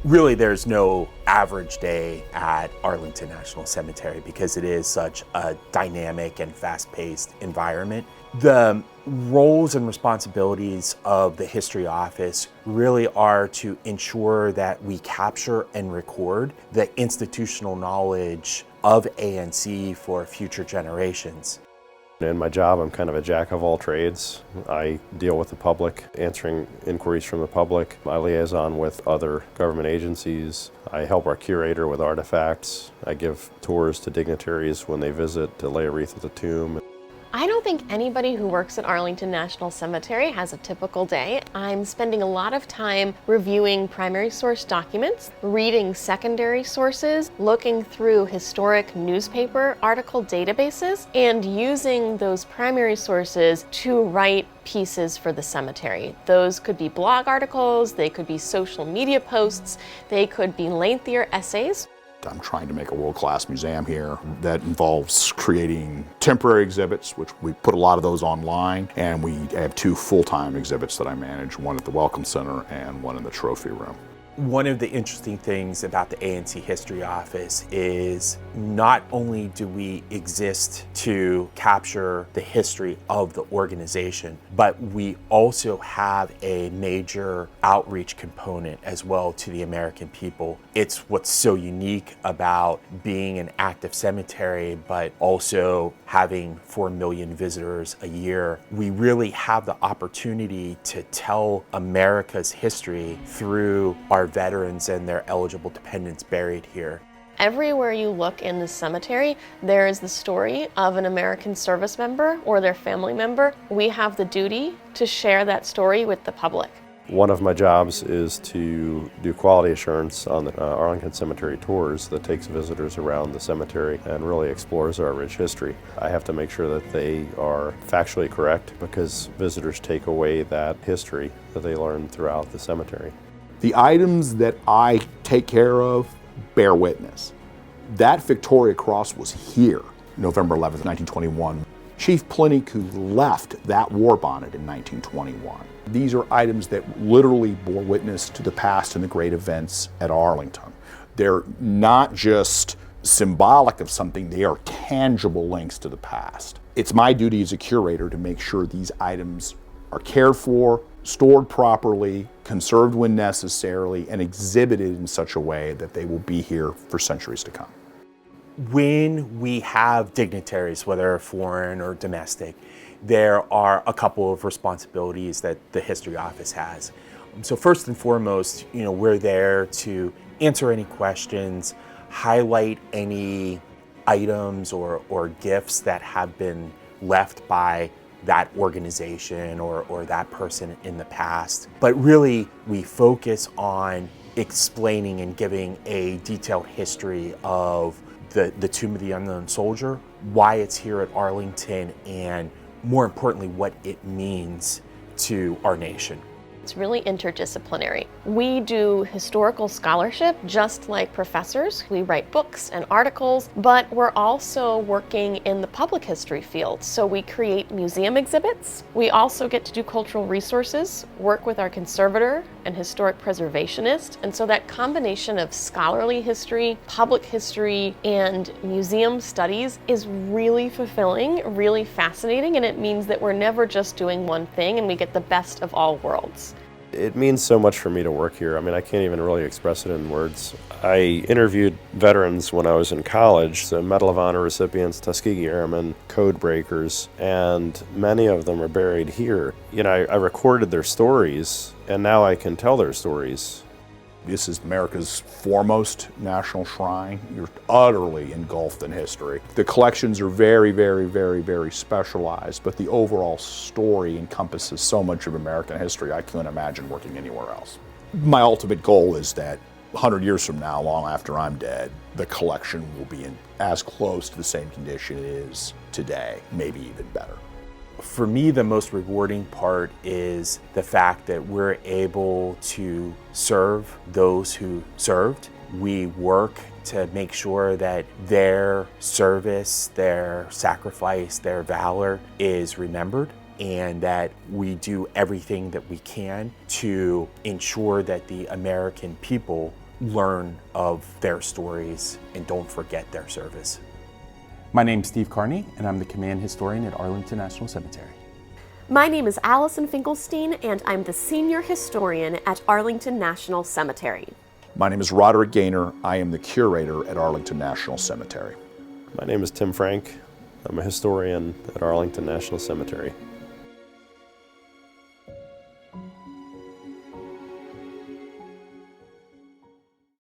Really, there's no average day at Arlington National Cemetery because it is such a dynamic and fast-paced environment. The roles and responsibilities of the History Office really are to ensure that we capture and record the institutional knowledge of ANC for future generations. In my job, I'm kind of a jack of all trades. I deal with the public, answering inquiries from the public. I liaison with other government agencies. I help our curator with artifacts. I give tours to dignitaries when they visit to lay a wreath at the tomb. I don't think anybody who works at Arlington National Cemetery has a typical day. I'm spending a lot of time reviewing primary source documents, reading secondary sources, looking through historic newspaper article databases, and using those primary sources to write pieces for the cemetery. Those could be blog articles, they could be social media posts, they could be lengthier essays. I'm trying to make a world-class museum here that involves creating temporary exhibits, which we put a lot of those online, and we have 2 full-time exhibits that I manage, one at the Welcome Center and one in the trophy room. One of the interesting things about the ANC History Office is not only do we exist to capture the history of the organization, but we also have a major outreach component as well to the American people. It's what's so unique about being an active cemetery, but also having 4 million visitors a year. We really have the opportunity to tell America's history through our veterans and their eligible dependents buried here. Everywhere you look in the cemetery, there is the story of an American service member or their family member. We have the duty to share that story with the public. One of my jobs is to do quality assurance on the Arlington Cemetery tours that takes visitors around the cemetery and really explores our rich history. I have to make sure that they are factually correct because visitors take away that history that they learn throughout the cemetery. The items that I take care of bear witness. That Victoria Cross was here November 11th, 1921. Chief Pliniku left that war bonnet in 1921. These are items that literally bore witness to the past and the great events at Arlington. They're not just symbolic of something, they are tangible links to the past. It's my duty as a curator to make sure these items are cared for, stored properly, conserved when necessary, and exhibited in such a way that they will be here for centuries to come. When we have dignitaries, whether foreign or domestic, there are a couple of responsibilities that the History Office has. So first and foremost, we're there to answer any questions, highlight any items or gifts that have been left by that organization or that person in the past. But really, we focus on explaining and giving a detailed history of the Tomb of the Unknown Soldier, why it's here at Arlington, and more importantly, what it means to our nation. It's really interdisciplinary. We do historical scholarship just like professors. We write books and articles, but we're also working in the public history field. So we create museum exhibits. We also get to do cultural resources, work with our conservator and historic preservationist. And so that combination of scholarly history, public history, and museum studies is really fulfilling, really fascinating, and it means that we're never just doing one thing and we get the best of all worlds. It means so much for me to work here. I mean, I can't even really express it in words. I interviewed veterans when I was in college, so Medal of Honor recipients, Tuskegee Airmen, code breakers, and many of them are buried here. I recorded their stories, and now I can tell their stories. This is America's foremost national shrine. You're utterly engulfed in history. The collections are very, very, very, very specialized, but the overall story encompasses so much of American history I couldn't imagine working anywhere else. My ultimate goal is that 100 years from now, long after I'm dead, the collection will be in as close to the same condition it is today, maybe even better. For me, the most rewarding part is the fact that we're able to serve those who served. We work to make sure that their service, their sacrifice, their valor is remembered, and that we do everything that we can to ensure that the American people learn of their stories and don't forget their service. My name's Steve Carney, and I'm the command historian at Arlington National Cemetery. My name is Allison Finkelstein, and I'm the senior historian at Arlington National Cemetery. My name is Roderick Gainer. I am the curator at Arlington National Cemetery. My name is Tim Frank. I'm a historian at Arlington National Cemetery.